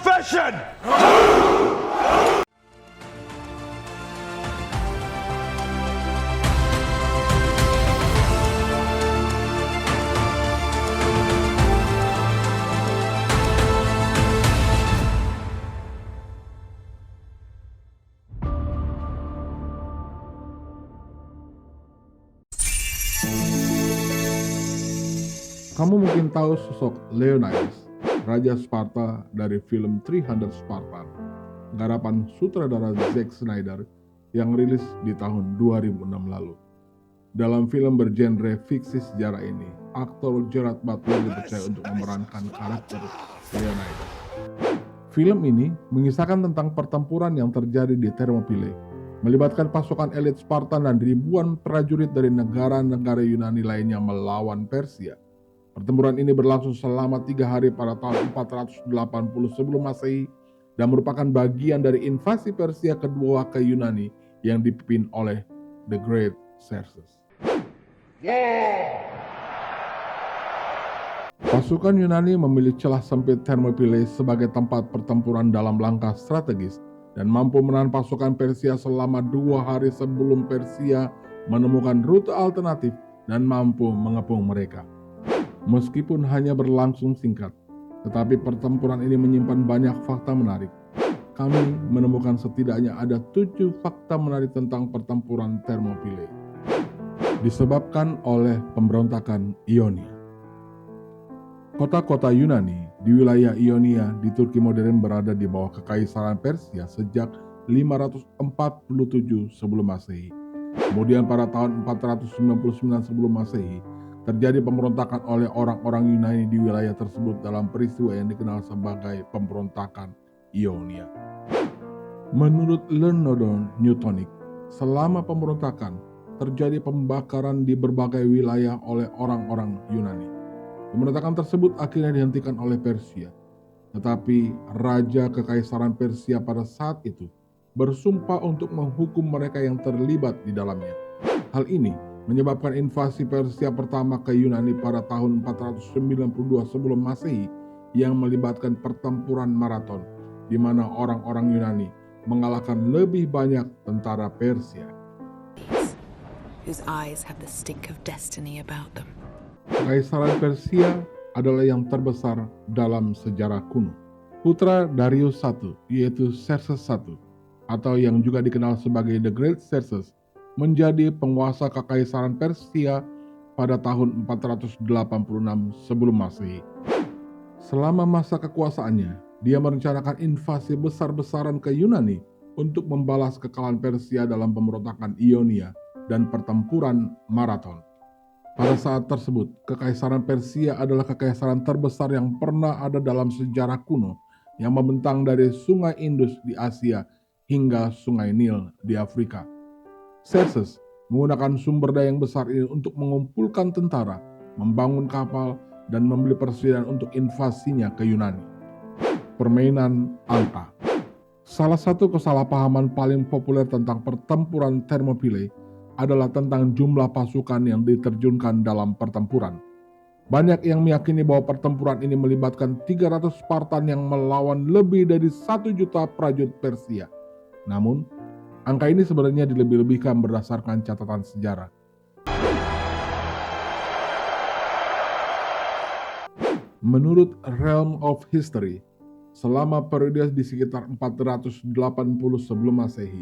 profession! Kamu mungkin tahu sosok Leonidas, Raja Sparta dari film 300 Spartan, garapan sutradara Zack Snyder yang rilis di tahun 2006 lalu. Dalam film bergenre fiksi sejarah ini, aktor Gerard Butler dipercaya untuk memerankan karakter Leonidas. Film ini mengisahkan tentang pertempuran yang terjadi di Thermopylae, melibatkan pasukan elit Spartan dan ribuan prajurit dari negara-negara Yunani lainnya melawan Persia. Pertempuran ini berlangsung selama 3 hari pada tahun 480 sebelum Masehi dan merupakan bagian dari invasi Persia kedua ke Yunani yang dipimpin oleh The Great Xerxes. Pasukan Yunani memilih celah sempit Thermopylae sebagai tempat pertempuran dalam langkah strategis dan mampu menahan pasukan Persia selama 2 hari sebelum Persia menemukan rute alternatif dan mampu mengepung mereka. Meskipun hanya berlangsung singkat, tetapi pertempuran ini menyimpan banyak fakta menarik. Kami menemukan setidaknya ada 7 fakta menarik tentang pertempuran Thermopylae. Disebabkan oleh pemberontakan Ionia. Kota-kota Yunani di wilayah Ionia di Turki modern berada di bawah kekaisaran Persia sejak 547 sebelum Masehi. Kemudian pada tahun 499 sebelum Masehi, terjadi pemberontakan oleh orang-orang Yunani di wilayah tersebut dalam peristiwa yang dikenal sebagai pemberontakan Ionia. Menurut Leonardo Newtonic, selama pemberontakan terjadi pembakaran di berbagai wilayah oleh orang-orang Yunani. Pemberontakan tersebut akhirnya dihentikan oleh Persia. Tetapi Raja Kekaisaran Persia pada saat itu bersumpah untuk menghukum mereka yang terlibat di dalamnya. Hal ini menyebabkan invasi Persia pertama ke Yunani pada tahun 492 sebelum Masehi yang melibatkan pertempuran maraton, di mana orang-orang Yunani mengalahkan lebih banyak tentara Persia. Whose eyes have the stink of destiny about them. Kekaisaran Persia adalah yang terbesar dalam sejarah kuno. Putra Darius I, yaitu Xerxes I, atau yang juga dikenal sebagai The Great Xerxes, menjadi penguasa Kekaisaran Persia pada tahun 486 sebelum Masehi. Selama masa kekuasaannya, dia merencanakan invasi besar-besaran ke Yunani untuk membalas kekalahan Persia dalam pemberontakan Ionia dan pertempuran Marathon. Pada saat tersebut, Kekaisaran Persia adalah kekaisaran terbesar yang pernah ada dalam sejarah kuno yang membentang dari Sungai Indus di Asia hingga Sungai Nil di Afrika. Xerxes menggunakan sumber daya yang besar ini untuk mengumpulkan tentara, membangun kapal, dan membeli persediaan untuk invasinya ke Yunani. Permainan angka. Salah satu kesalahpahaman paling populer tentang pertempuran Thermopylae adalah tentang jumlah pasukan yang diterjunkan dalam pertempuran. Banyak yang meyakini bahwa pertempuran ini melibatkan 300 Spartan yang melawan lebih dari 1 juta prajurit Persia. Namun, angka ini sebenarnya dilebih-lebihkan berdasarkan catatan sejarah. Menurut Realm of History, selama periode di sekitar 480 sebelum Masehi,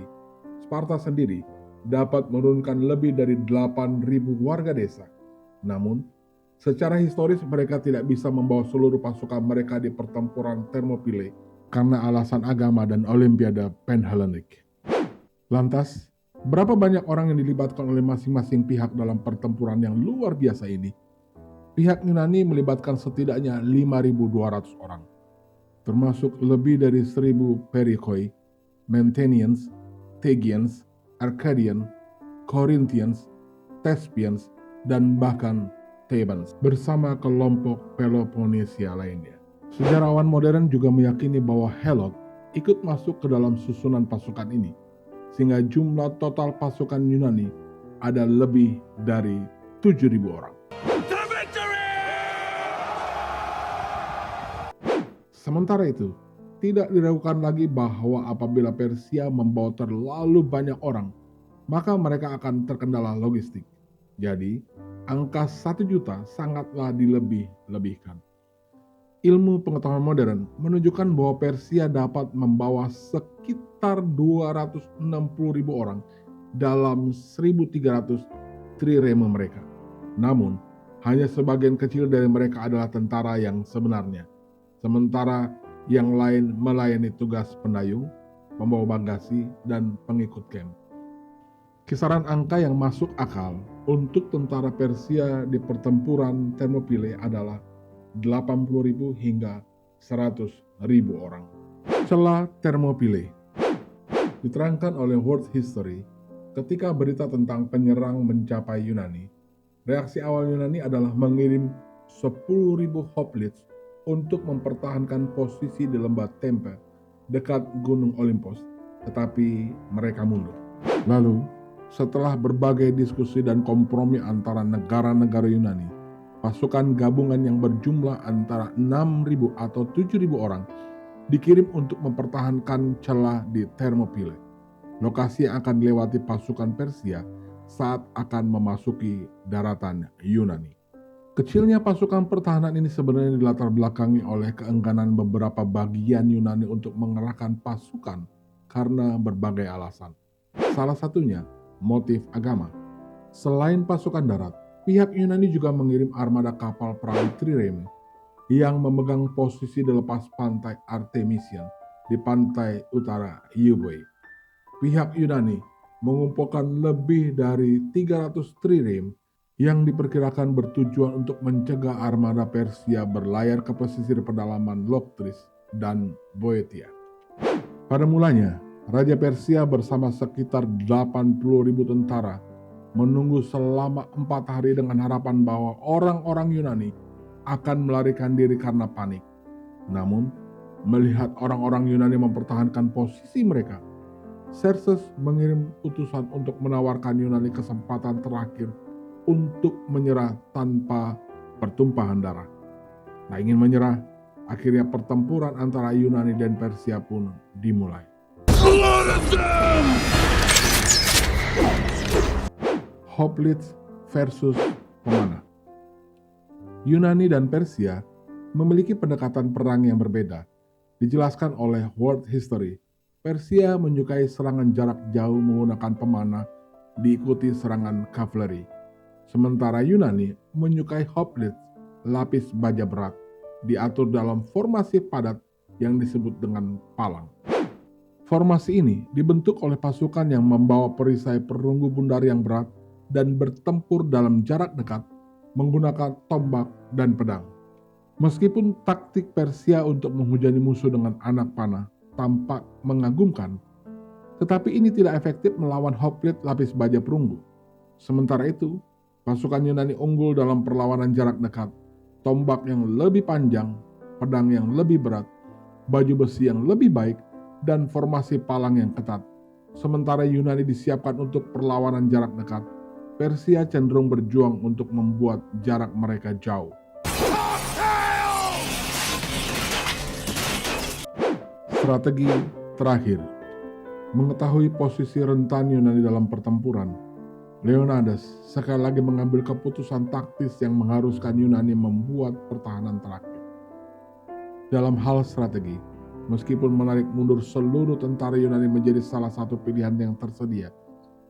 Sparta sendiri dapat menurunkan lebih dari 8.000 warga desa. Namun, secara historis mereka tidak bisa membawa seluruh pasukan mereka di pertempuran Thermopylae karena alasan agama dan Olimpiade Panhellenik. Lantas, berapa banyak orang yang dilibatkan oleh masing-masing pihak dalam pertempuran yang luar biasa ini? Pihak Yunani melibatkan setidaknya 5.200 orang, termasuk lebih dari 1.000 Perikoi, Mantineans, Tegians, Arcadian, Corinthians, Thespians, dan bahkan Thebans bersama kelompok Peloponnesia lainnya. Sejarawan modern juga meyakini bahwa Helot ikut masuk ke dalam susunan pasukan ini, sehingga jumlah total pasukan Yunani ada lebih dari 7.000 orang. Sementara itu, Tidak diragukan lagi bahwa apabila Persia membawa terlalu banyak orang, maka mereka akan terkendala logistik. Jadi, angka 1 juta sangatlah dilebih-lebihkan. Ilmu pengetahuan modern menunjukkan bahwa Persia dapat membawa sekitar 260.000 orang dalam 1.300 trireme mereka. Namun, hanya sebagian kecil dari mereka adalah tentara yang sebenarnya. Sementara yang lain melayani tugas pendayung, pembawa bagasi, dan pengikut camp. Kisaran angka yang masuk akal untuk tentara Persia di pertempuran Thermopylae adalah 80.000 hingga 100.000 orang. Celah Thermopylae diterangkan oleh World History ketika berita tentang penyerang mencapai Yunani. Reaksi awal Yunani adalah mengirim 10.000 hoplites untuk mempertahankan posisi di lembah Tempe dekat Gunung Olimpos, tetapi mereka mundur. Lalu, setelah berbagai diskusi dan kompromi antara negara-negara Yunani, pasukan gabungan yang berjumlah antara 6.000 atau 7.000 orang dikirim untuk mempertahankan celah di Thermopylae, lokasi yang akan dilewati pasukan Persia saat akan memasuki daratan Yunani. Kecilnya pasukan pertahanan ini sebenarnya dilatar belakangi oleh keengganan beberapa bagian Yunani untuk mengerahkan pasukan karena berbagai alasan. Salah satunya, motif agama. Selain pasukan darat, pihak Yunani juga mengirim armada kapal perang trireme yang memegang posisi di lepas pantai Artemision di pantai utara Euboea. Pihak Yunani mengumpulkan lebih dari 300 trireme yang diperkirakan bertujuan untuk mencegah armada Persia berlayar ke pesisir pedalaman Loktris dan Boeotia. Pada mulanya, Raja Persia bersama sekitar 80.000 tentara menunggu selama 4 hari dengan harapan bahwa orang-orang Yunani akan melarikan diri karena panik. Namun, melihat orang-orang Yunani mempertahankan posisi mereka, Xerxes mengirim utusan untuk menawarkan Yunani kesempatan terakhir untuk menyerah tanpa pertumpahan darah. Tak ingin menyerah, akhirnya pertempuran antara Yunani dan Persia pun dimulai. Hoplites versus pemanah. Yunani dan Persia memiliki pendekatan perang yang berbeda. Dijelaskan oleh World History, Persia menyukai serangan jarak jauh menggunakan pemanah diikuti serangan kavaleri. Sementara Yunani menyukai hoplites, lapis baja berat, diatur dalam formasi padat yang disebut dengan palang. Formasi ini dibentuk oleh pasukan yang membawa perisai perunggu bundar yang berat dan bertempur dalam jarak dekat menggunakan tombak dan pedang. Meskipun taktik Persia untuk menghujani musuh dengan anak panah tampak mengagumkan, tetapi ini tidak efektif melawan hoplite lapis baja perunggu. Sementara itu, pasukan Yunani unggul dalam perlawanan jarak dekat, tombak yang lebih panjang, pedang yang lebih berat, baju besi yang lebih baik, dan formasi palang yang ketat. Sementara Yunani disiapkan untuk perlawanan jarak dekat, Persia cenderung berjuang untuk membuat jarak mereka jauh. Strategi terakhir. Mengetahui posisi rentan Yunani dalam pertempuran, Leonidas sekali lagi mengambil keputusan taktis yang mengharuskan Yunani membuat pertahanan terakhir. Dalam hal strategi, meskipun menarik mundur seluruh tentara Yunani menjadi salah satu pilihan yang tersedia,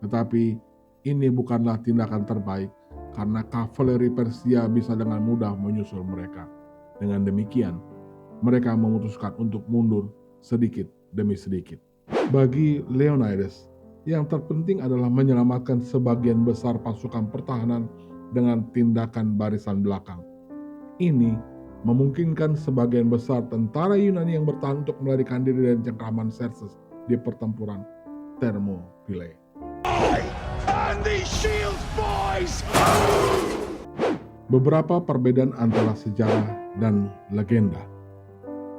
tetapi ini bukanlah tindakan terbaik karena kavaleri Persia bisa dengan mudah menyusul mereka. Dengan demikian, mereka memutuskan untuk mundur sedikit demi sedikit. Bagi Leonidas, yang terpenting adalah menyelamatkan sebagian besar pasukan pertahanan dengan tindakan barisan belakang. Ini memungkinkan sebagian besar tentara Yunani yang bertahan untuk melarikan diri dari cengkraman Xerxes di pertempuran Thermopylae. Beberapa perbedaan antara sejarah dan legenda.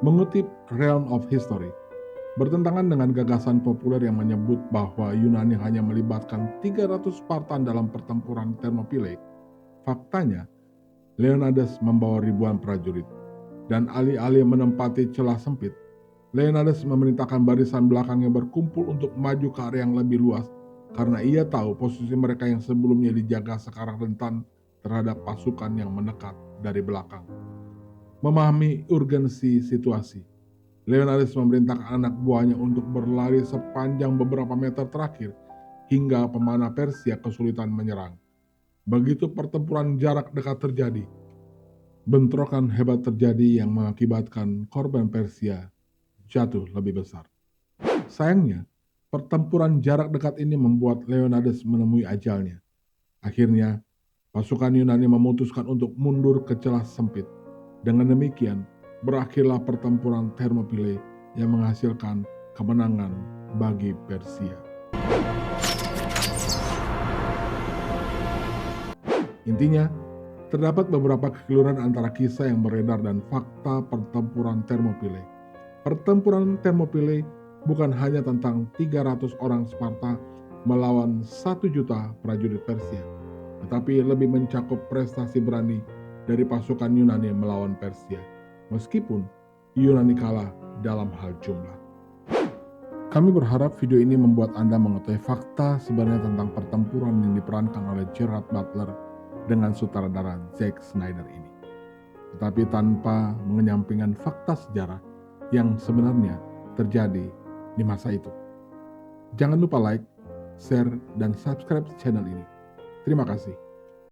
Mengutip Realm of History, bertentangan dengan gagasan populer yang menyebut bahwa Yunani hanya melibatkan 300 Spartan dalam pertempuran Thermopylae. Faktanya, Leonidas membawa ribuan prajurit, dan alih-alih menempati celah sempit, Leonidas memerintahkan barisan belakangnya berkumpul untuk maju ke area yang lebih luas karena ia tahu posisi mereka yang sebelumnya dijaga sekarang rentan terhadap pasukan yang mendekat dari belakang. Memahami urgensi situasi, Leonidas memerintahkan anak buahnya untuk berlari sepanjang beberapa meter terakhir hingga pemanah Persia kesulitan menyerang. Begitu pertempuran jarak dekat terjadi, bentrokan hebat terjadi yang mengakibatkan korban Persia jatuh lebih besar. Sayangnya, pertempuran jarak dekat ini membuat Leonidas menemui ajalnya. Akhirnya, pasukan Yunani memutuskan untuk mundur ke celah sempit. Dengan demikian, berakhirlah pertempuran Thermopylae yang menghasilkan kemenangan bagi Persia. Intinya, terdapat beberapa kekeliruan antara kisah yang beredar dan fakta pertempuran Thermopylae. Pertempuran Thermopylae bukan hanya tentang 300 orang Sparta melawan 1 juta prajurit Persia, tetapi lebih mencakup prestasi berani dari pasukan Yunani melawan Persia, meskipun Yunani kalah dalam hal jumlah. Kami berharap video ini membuat Anda mengetahui fakta sebenarnya tentang pertempuran yang diperankan oleh Gerard Butler dengan sutradara Zack Snyder ini, tetapi tanpa mengenyampingkan fakta sejarah yang sebenarnya terjadi di masa itu. Jangan lupa like, share, dan subscribe channel ini. Terima kasih.